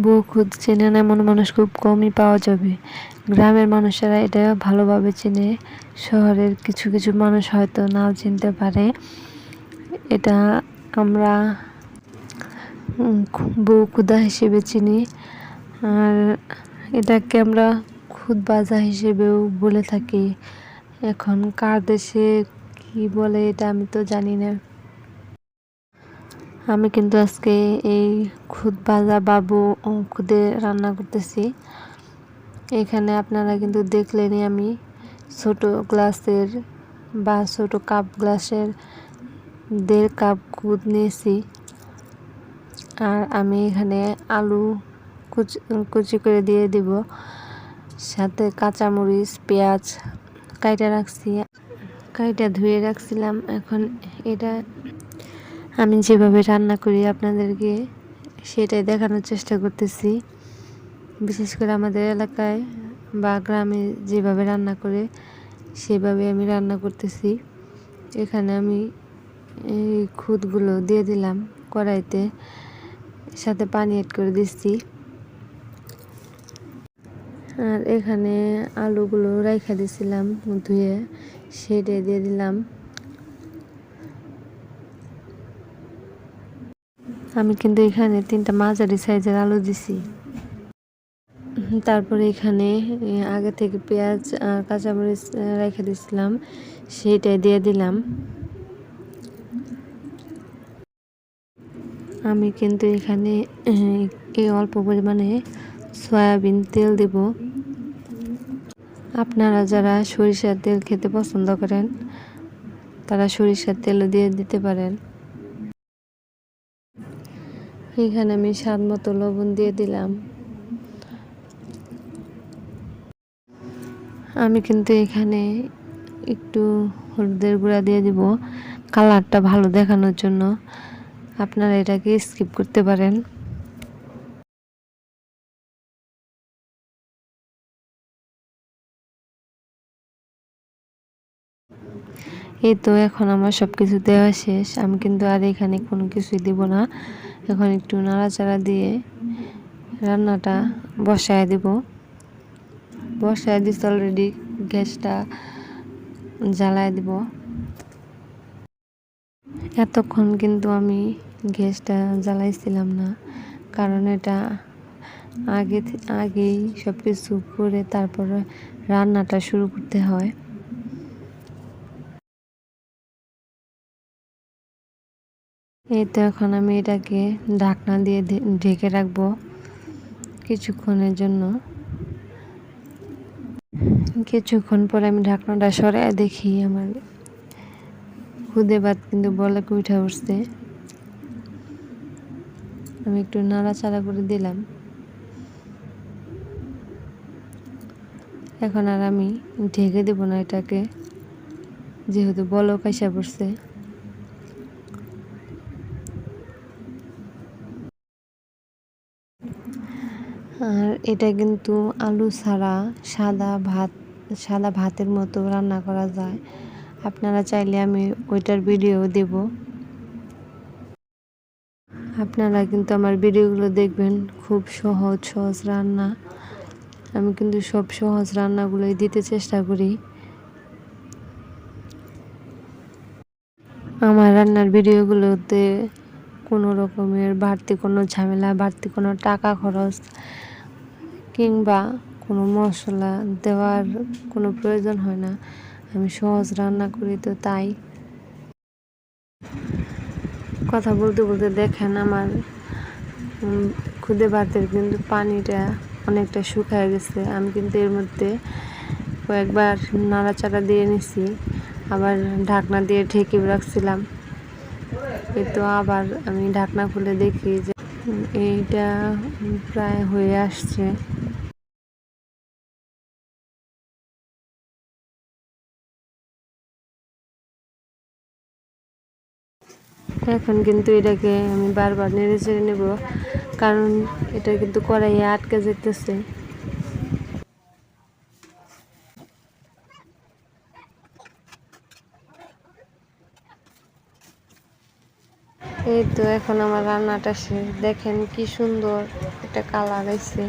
বউ খুদ চেনে না এমন মানুষ খুব কমই পাওয়া যাবে। গ্রামের মানুষেরা এটা ভালোভাবে চেনে, শহরের কিছু কিছু মানুষ হয়তো নাও চিনতে পারে। এটা আমরা বউ ক্ষুধা হিসেবে চিনি, আর এটাকে আমরা খুদ বাজা হিসেবেও বলে থাকি। এখন কার দেশে কি বলে এটা আমি তো জানি না। আমি কিন্তু আজকে এই খুদ ভাজা বাবু খুদে রান্না করতেছি। এখানে আপনারা কিন্তু দেখলেনই আমি ছোট গ্লাসের বা ছোট কাপ গ্লাসের 1.5 কাপ খুদ নিয়েছি। আর আমি এখানে আলু কুচি করে দিয়ে দিব, সাথে কাঁচামরিচ পেঁয়াজ কাইটা রাখছি, কাইটা ধুয়ে রাখছিলাম। এখন এটা আমি যেভাবে রান্না করি আপনাদেরকে সেটাই দেখানোর চেষ্টা করতেছি। বিশেষ করে আমাদের এলাকায় বা গ্রামে যেভাবে রান্না করে সেভাবে আমি রান্না করতেছি। এখানে আমি এই খুদগুলো দিয়ে দিলাম কড়াইতে, সাথে পানি অ্যাড করে দিচ্ছি। আর এখানে আলুগুলো রাইখা দিয়েছিলাম ধুয়ে, সেটাই দিয়ে দিলাম। আমি কিন্তু এখানে 3টা মাঝারি সাইজের আলু দিছি। তারপরে এখানে আগে থেকে পেঁয়াজ আর কাঁচামরিচ রেখে দিয়েছিলাম, সেইটাই দিয়ে দিলাম। আমি কিন্তু এখানে এই অল্প পরিমাণে সয়াবিন তেল দেব। আপনারা যারা সরিষার তেল খেতে পছন্দ করেন তারা সরিষার তেলও দিয়ে দিতে পারেন। এখানে আমি স্বাদ মতো লবণ দিয়ে দিলাম। আমি কিন্তু এখানে একটু হলুদের গুঁড়া দিয়ে দিব কালারটা ভালো দেখানোর জন্য। আপনারা এটাকে স্কিপ করতে পারেন। এই তো এখন আমার সব কিছু দেওয়া শেষ। আমি কিন্তু আর এখানে কোনো কিছুই দিব না। এখন একটু নাড়াচাড়া দিয়ে রান্নাটা বসায় দিব। বসায় দিচ্ছি অলরেডি, গ্যাসটা জ্বালায় দিব। এতক্ষণ কিন্তু আমি গ্যাসটা জ্বালাইছিলাম না, কারণ এটা আগেই সব কিছু করে তারপরে রান্নাটা শুরু করতে হয়। এই তো এখন আমি এটাকে ঢাকনা দিয়ে ঢেকে রাখবো কিছুক্ষণের জন্য। কিছুক্ষণ পরে আমি ঢাকনাটা সরাই দেখি আমার খুদে ভাত কিন্তু বলকে উঠে উঠছে। আমি একটু নাড়াচাড়া করে দিলাম। এখন আর আমি ঢেকে দেব না এটাকে, যেহেতু বলক আইসা পড়ছে। আর এটা কিন্তু আলু ছাড়া সাদা ভাতের মতো রান্না করা যায়। আপনারা চাইলে আমি ওইটার ভিডিও দেব, আপনারা কিন্তু আমার ভিডিওগুলো দেখবেন। খুব সহজ সহজ রান্না, আমি কিন্তু সব সহজ রান্নাগুলোই দিতে চেষ্টা করি। আমার রান্নার ভিডিওগুলোতে কোনো রকমের বাড়তি কোনো ঝামেলা, বাড়তি কোনো টাকা খরচ কিংবা কোনো মশলা দেওয়ার কোনো প্রয়োজন হয় না। আমি সহজ রান্না করি, তো তাই কথা বলতে বলতে দেখেন আমার খুদে ভাতের কিন্তু পানিটা অনেকটা শুকায় গেছে। আমি কিন্তু এর মধ্যে কয়েকবার নাড়াচাড়া দিয়ে নিছি, আবার ঢাকনা দিয়ে ঢেকে রাখছিলাম। তো আবার আমি ঢাকনা খুলে দেখি যে এইটা প্রায় হয়ে আসছে। এখন কিন্তু এটাকে আমি বারবার নেড়ে চেড়ে নেব, কারণ এটা কিন্তু কড়াইয়ে আটকে যেতেছে। এই তো এখন আমার রান্নাটা শেষ, দেখেন কি সুন্দর একটা কালার আইছে।